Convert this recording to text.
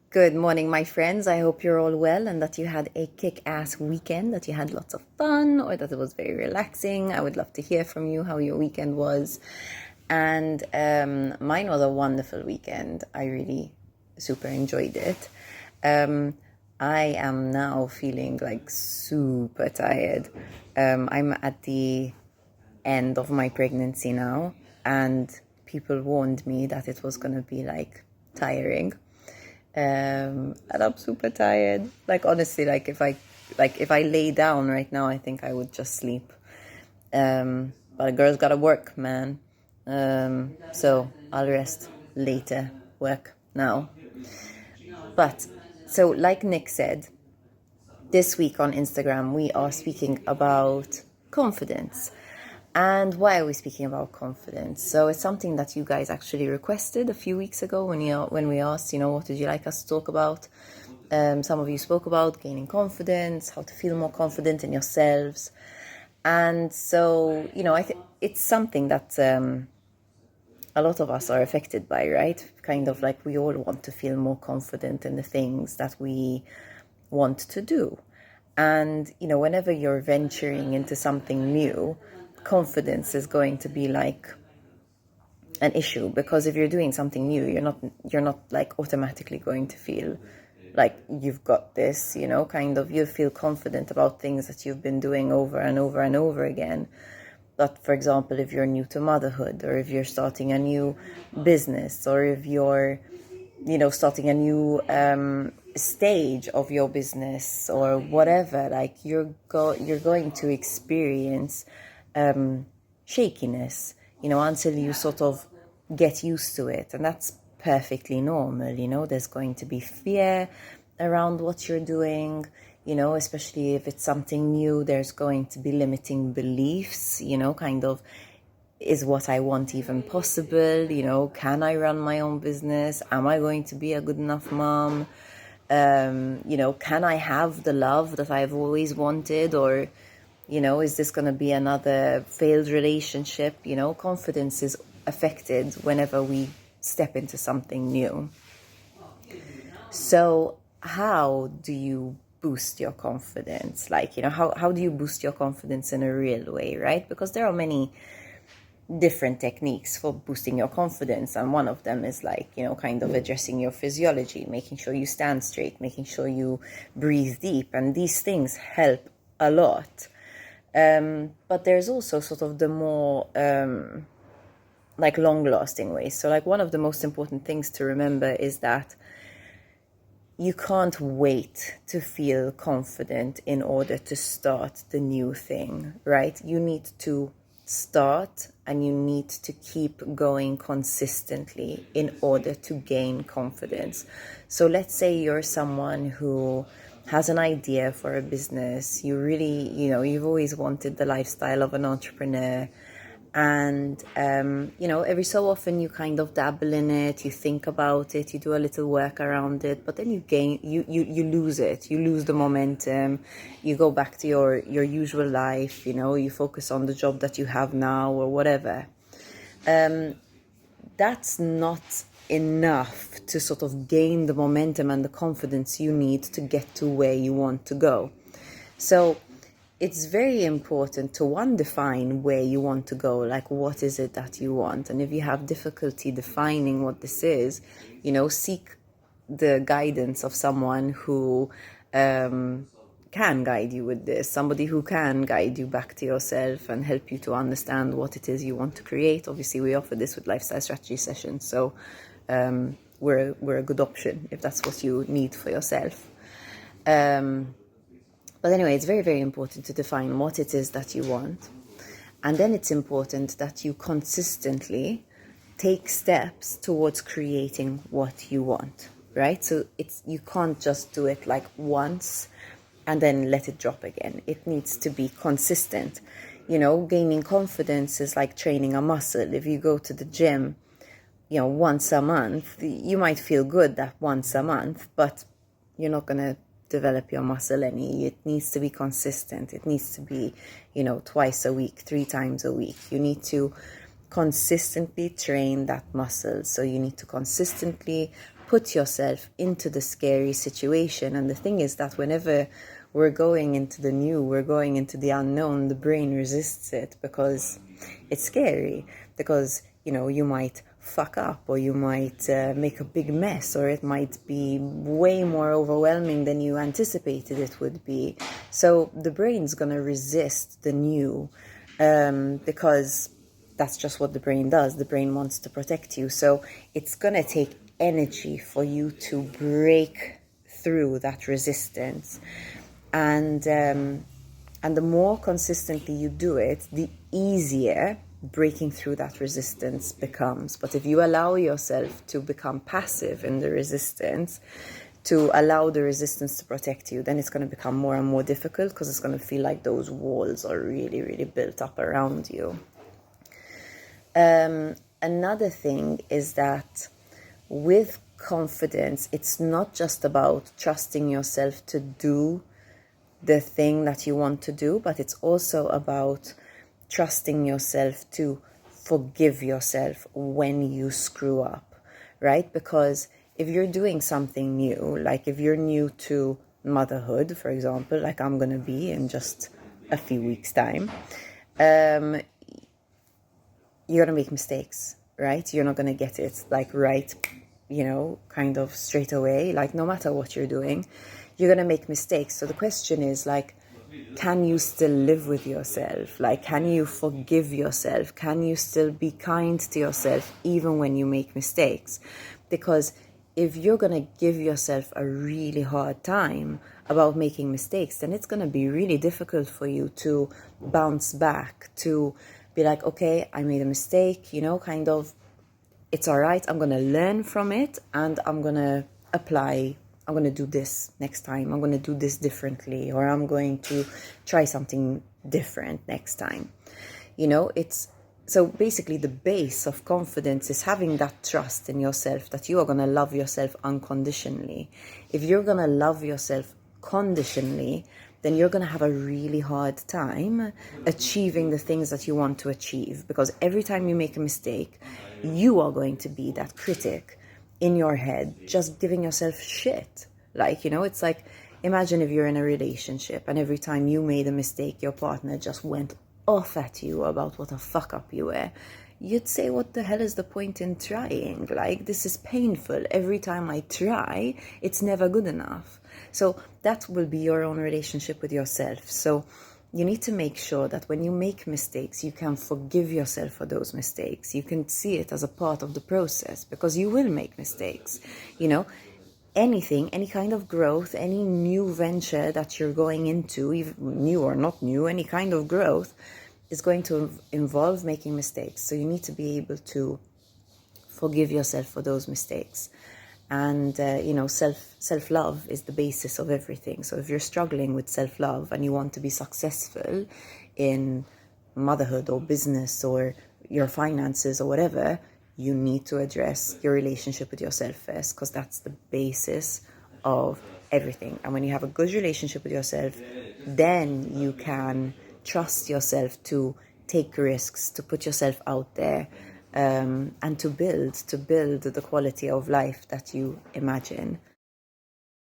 Good morning, my friends. I hope you're all well and that you had a kick-ass weekend, that you had lots of fun, or that it was very relaxing. I would love to hear from you how your weekend was. And mine was a wonderful weekend. I really super enjoyed it. I am now feeling like super tired. I'm at the end of my pregnancy now, and people warned me that it was going to be like tiring. And I'm super tired. Like honestly, if I lay down right now, I think I would just sleep. But a girl's gotta work, man. So I'll rest later, work now. But so like Nick said, this week on Instagram we are speaking about confidence. And why are we speaking about confidence? So it's something that you guys actually requested a few weeks ago when we asked, what would you like us to talk about? Some of you spoke about gaining confidence, how to feel more confident in yourselves. And so, I think it's something that a lot of us are affected by, right? Kind of like we all want to feel more confident in the things that we want to do. And, whenever you're venturing into something new, confidence is going to be like an issue, because if you're doing something new, you're not like automatically going to feel like you've got this, you feel confident about things that you've been doing over and over and over again. But for example, if you're new to motherhood, or if you're starting a new business, or if you're starting a new stage of your business or whatever, like you're going to experience shakiness, until you sort of get used to it. And that's perfectly normal. There's going to be fear around what you're doing, especially if it's something new. There's going to be limiting beliefs, is what I want even possible? Can I run my own business? Am I going to be a good enough mom? Can I have the love that I've always wanted? Or, is this going to be another failed relationship? Confidence is affected whenever we step into something new. So how do you boost your confidence? How do you boost your confidence in a real way, right? Because there are many different techniques for boosting your confidence, and one of them is addressing your physiology, making sure you stand straight, making sure you breathe deep, and these things help a lot. But there's also sort of the more long-lasting ways. So one of the most important things to remember is that you can't wait to feel confident in order to start the new thing, right? You need to start, and you need to keep going consistently in order to gain confidence. So let's say you're someone who has an idea for a business. You really, you've always wanted the lifestyle of an entrepreneur. And, every so often you kind of dabble in it, you think about it, you do a little work around it, but then you lose it, you lose the momentum, you go back to your usual life, you focus on the job that you have now or whatever. That's not enough to sort of gain the momentum and the confidence you need to get to where you want to go. So it's very important to define where you want to go, like what is it that you want. And if you have difficulty defining what this is, seek the guidance of someone who can guide you with this, somebody who can guide you back to yourself and help you to understand what it is you want to create. Obviously, we offer this with lifestyle strategy sessions, so we're a good option if that's what you need for yourself. But anyway, it's very, very important to define what it is that you want. And then it's important that you consistently take steps towards creating what you want, right? So you can't just do it like once and then let it drop again. It needs to be consistent. Gaining confidence is like training a muscle. If you go to the gym, once a month, you might feel good that once a month, but you're not going to develop your muscle any. It needs to be consistent. It needs to be, twice a week, 3 times a week. You need to consistently train that muscle. So you need to consistently put yourself into the scary situation. And the thing is that whenever we're going into the new, we're going into the unknown, the brain resists it because it's scary. Because, you know, you might fuck up, or you might make a big mess, or it might be way more overwhelming than you anticipated it would be. So the brain's going to resist the new, because that's just what the brain does. The brain wants to protect you. So it's going to take energy for you to break through that resistance. And the more consistently you do it, the easier breaking through that resistance becomes. But if you allow yourself to become passive in the resistance, to allow the resistance to protect you, then it's going to become more and more difficult, because it's going to feel like those walls are really, really built up around you. Another thing is that with confidence, it's not just about trusting yourself to do the thing that you want to do, but it's also about trusting yourself to forgive yourself when you screw up, right? Because if you're doing something new, like if you're new to motherhood, for example, like I'm going to be in just a few weeks' time, you're going to make mistakes, right? You're not going to get it like right, you know, kind of straight away. Like no matter what you're doing, you're going to make mistakes. So the question is like, can you still live with yourself? Like, can you forgive yourself? Can you still be kind to yourself even when you make mistakes? Because if you're going to give yourself a really hard time about making mistakes, then it's going to be really difficult for you to bounce back, to be like, okay, I made a mistake, you know, kind of, it's all right. I'm going to learn from it, and I'm going to I'm going to do this next time. I'm going to do this differently, or I'm going to try something different next time. You know, so basically the base of confidence is having that trust in yourself that you are going to love yourself unconditionally. If you're going to love yourself conditionally, then you're going to have a really hard time achieving the things that you want to achieve, because every time you make a mistake, you are going to be that critic in your head, just giving yourself shit. Like, you know, it's like, imagine if you're in a relationship and every time you made a mistake, your partner just went off at you about what a fuck up you were. You'd say, what the hell is the point in trying? Like, this is painful. Every time I try, it's never good enough. So that will be your own relationship with yourself. So you need to make sure that when you make mistakes, you can forgive yourself for those mistakes. You can see it as a part of the process, because you will make mistakes. You know, anything, any kind of growth, any new venture that you're going into, even new or not new, any kind of growth is going to involve making mistakes. So you need to be able to forgive yourself for those mistakes. And, you know, self-love is the basis of everything. So if you're struggling with self-love and you want to be successful in motherhood or business or your finances or whatever, you need to address your relationship with yourself first, because that's the basis of everything. And when you have a good relationship with yourself, then you can trust yourself to take risks, to put yourself out there, and to build the quality of life that you imagine.